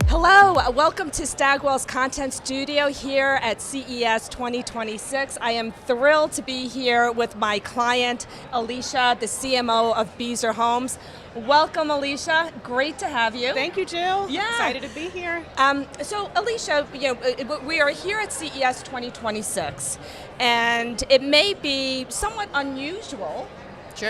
Hello, welcome to Stagwell's Content Studio here at CES 2026. I am thrilled to be here with my client, Elicia, the CMO of Beazer Homes. Welcome, Elicia. Great to have you. Thank you, Jill. Yeah. Excited to be here. So, Elicia, we are here at CES 2026, and it may be somewhat unusual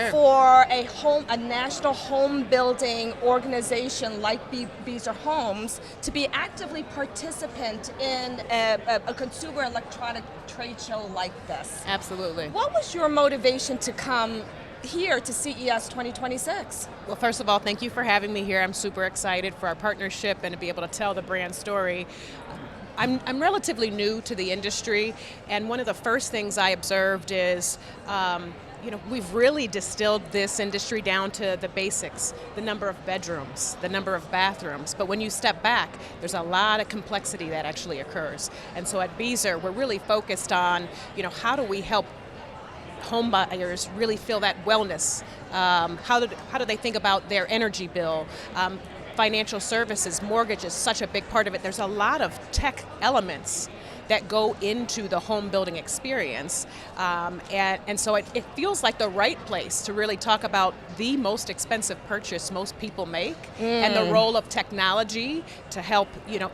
for a national home building organization like Beazer Homes to be actively participant in a consumer electronic trade show like this. Absolutely. What was your motivation to come here to CES 2026? Well, first of all, thank you for having me here. I'm super excited for our partnership and to be able to tell the brand story. I'm relatively new to the industry, and one of the first things I observed is we've really distilled this industry down to the basics, the number of bedrooms, the number of bathrooms. But when you step back, there's a lot of complexity that actually occurs. And so at Beazer, we're really focused on, how do we help home buyers really feel that wellness? How do they think about their energy bill? Financial services, mortgage is such a big part of it. There's a lot of tech elements that go into the home building experience. And so it feels like the right place to really talk about the most expensive purchase most people make and the role of technology to help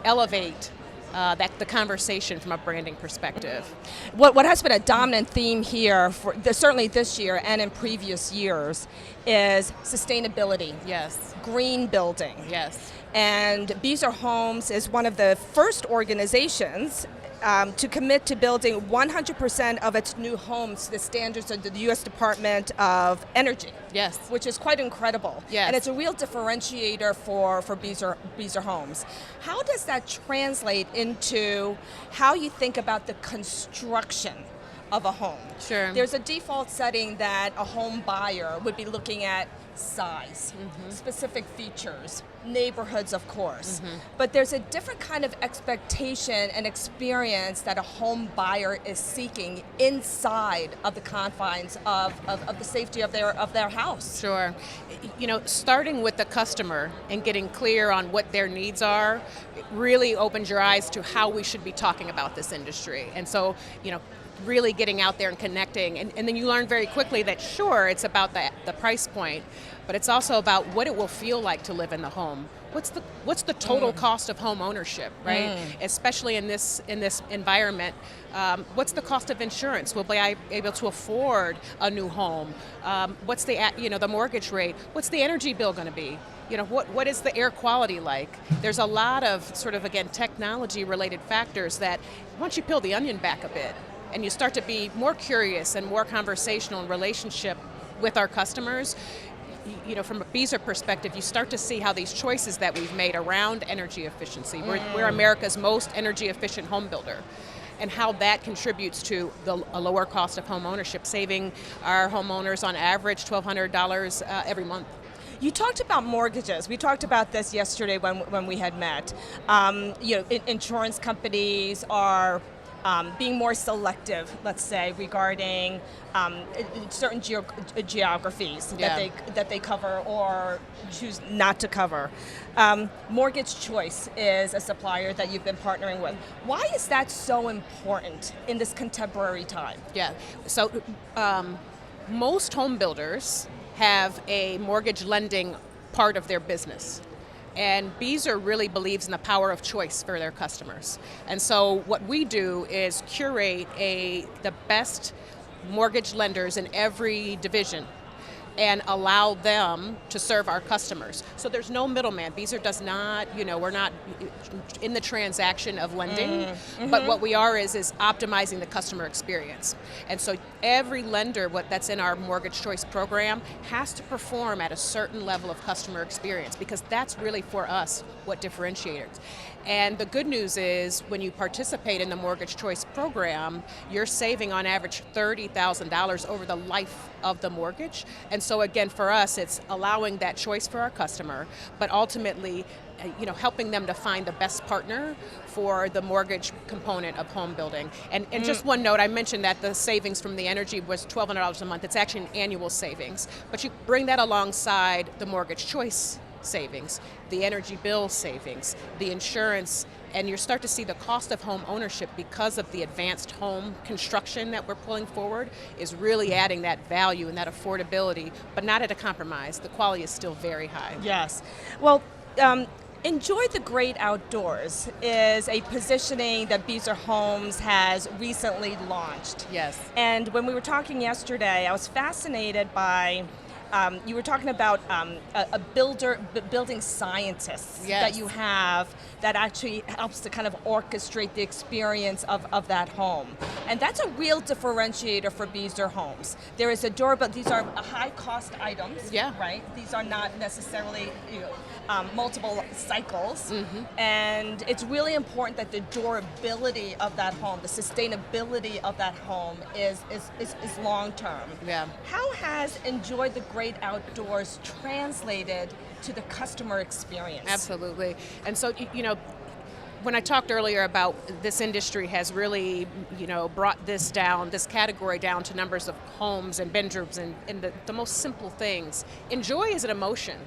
elevate the conversation from a branding perspective. What has been a dominant theme here, certainly this year and in previous years, is sustainability. Yes. Green building. Yes. And Beazer Homes is one of the first organizations to commit to building 100% of its new homes to the standards of the U.S. Department of Energy. Yes. Which is quite incredible. Yes. And it's a real differentiator for Beazer Homes. How does that translate into how you think about the construction of a home? Sure. There's a default setting that a home buyer would be looking at size, specific features, neighborhoods, of course. But there's a different kind of expectation and experience that a home buyer is seeking inside of the confines of the safety of their house. Sure. Starting with the customer and getting clear on what their needs are really opens your eyes to how we should be talking about this industry. And so, really getting out there and connecting, and then you learn very quickly that sure, it's about the price point, but it's also about what it will feel like to live in the home. What's the total cost of home ownership, right? Especially in this environment. What's the cost of insurance? Will I be able to afford a new home? What's the mortgage rate? What's the energy bill going to be? What is the air quality like? There's a lot of technology related factors that once you peel the onion back a bit, and you start to be more curious and more conversational in relationship with our customers, from a Beazer perspective, you start to see how these choices that we've made around energy efficiency, we're America's most energy efficient home builder, and how that contributes to a lower cost of home ownership, saving our homeowners on average $1,200 every month. You talked about mortgages. We talked about this yesterday when we had met. Insurance companies are being more selective, let's say, regarding certain geographies that they cover or choose not to cover. Mortgage Choice is a supplier that you've been partnering with. Why is that so important in this contemporary time? Yeah, so most home builders have a mortgage lending part of their business. And Beazer really believes in the power of choice for their customers. And so what we do is curate the best mortgage lenders in every division and allow them to serve our customers. So there's no middleman. Beazer does not, we're not in the transaction of lending, but what we are is optimizing the customer experience. And so every lender that's in our Mortgage Choice program has to perform at a certain level of customer experience, because that's really for us what differentiates. And the good news is when you participate in the Mortgage Choice program, you're saving on average $30,000 over the life of the mortgage. And so again, for us, it's allowing that choice for our customer, but ultimately, helping them to find the best partner for the mortgage component of home building. And just one note, I mentioned that the savings from the energy was $1,200 a month. It's actually an annual savings. But you bring that alongside the mortgage choice savings, the energy bill savings, the insurance, and you start to see the cost of home ownership because of the advanced home construction that we're pulling forward is really adding that value and that affordability, but not at a compromise. The quality is still very high. Yes. Well, Enjoy the Great Outdoors is a positioning that Beazer Homes has recently launched. Yes. And when we were talking yesterday, I was fascinated by, you were talking about building scientists Yes. that you have that actually helps to kind of orchestrate the experience of that home. And that's a real differentiator for Beazer Homes. There is a durability, these are high cost items, Yeah. right? These are not necessarily multiple cycles. And it's really important that the durability of that home, the sustainability of that home is long term. Yeah. How has Enjoy the Great Outdoors translated to the customer experience? Absolutely. And so, when I talked earlier about this industry has really, brought this category down to numbers of homes and bedrooms and the most simple things. Enjoy is an emotion.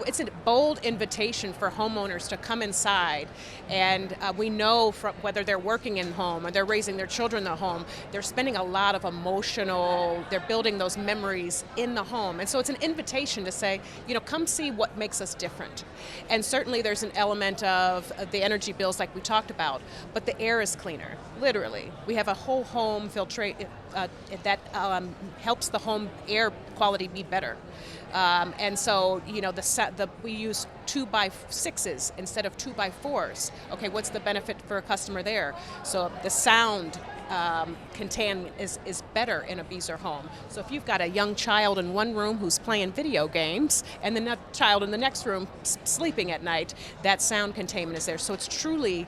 It's a bold invitation for homeowners to come inside, and we know from whether they're working in home or they're raising their children in the home, they're spending a lot of they're building those memories in the home. And so it's an invitation to say, come see what makes us different. And certainly there's an element of the energy bills like we talked about, but the air is cleaner, literally. We have a whole home filtrate that helps the home air quality be better. And so, we use 2x6s instead of 2x4s. Okay, what's the benefit for a customer there? So the sound content is better in a Beazer home. So if you've got a young child in one room who's playing video games and the child in the next room sleeping at night, that sound containment is there. So it's truly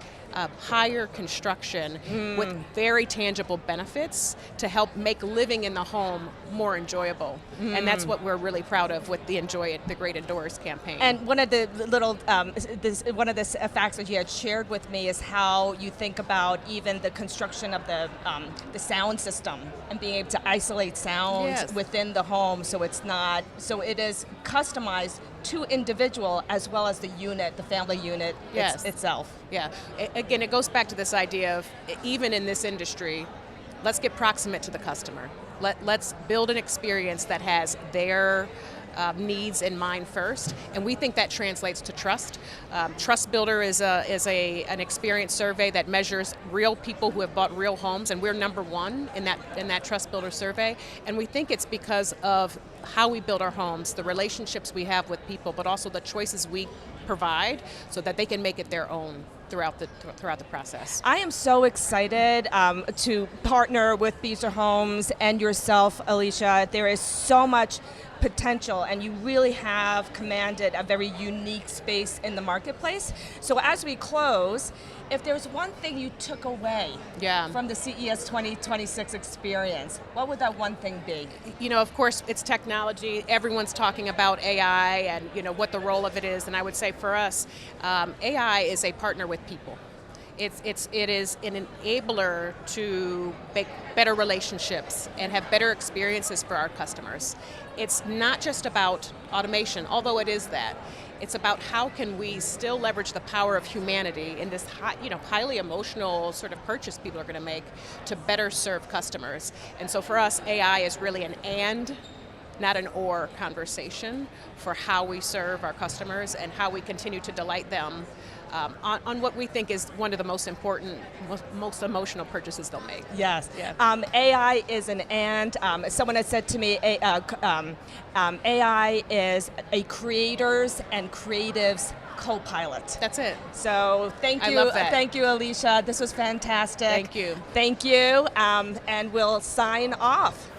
higher construction with very tangible benefits to help make living in the home more enjoyable. And that's what we're really proud of with the Enjoy the Great Outdoors campaign. And one of the little, one of the facts that you had shared with me is how you think about even the construction of the sound system and being able to isolate sounds Yes. within the home, so it is customized to individual as well as the unit, the family unit Yes. itself. Yeah, again, it goes back to this idea of, even in this industry, let's get proximate to the customer. Let's build an experience that has their needs in mind first, and we think that translates to trust. Trust Builder is an experience survey that measures real people who have bought real homes, and we're number one in that Trust Builder survey. And we think it's because of how we build our homes, the relationships we have with people, but also the choices we provide so that they can make it their own throughout the process. I am so excited to partner with Beazer Homes and yourself, Elicia. There is so much potential, and you really have commanded a very unique space in the marketplace. So as we close, if there's one thing you took away from the CES 2026 experience, what would that one thing be? Of course, it's technology. Everyone's talking about AI and what the role of it is. And I would say for us, AI is a partner with people. It is an enabler to make better relationships and have better experiences for our customers. It's not just about automation, although it is that. It's about how can we still leverage the power of humanity in this highly emotional sort of purchase people are going to make to better serve customers. And so for us, AI is really an and, not an or conversation for how we serve our customers and how we continue to delight them on what we think is one of the most important, most emotional purchases they'll make. Yes. Yeah. AI is an and. Someone has said to me, AI is a creators and creatives co-pilot. That's it. So thank you. I love that. Thank you, Elicia. This was fantastic. Thank you. Thank you. And we'll sign off.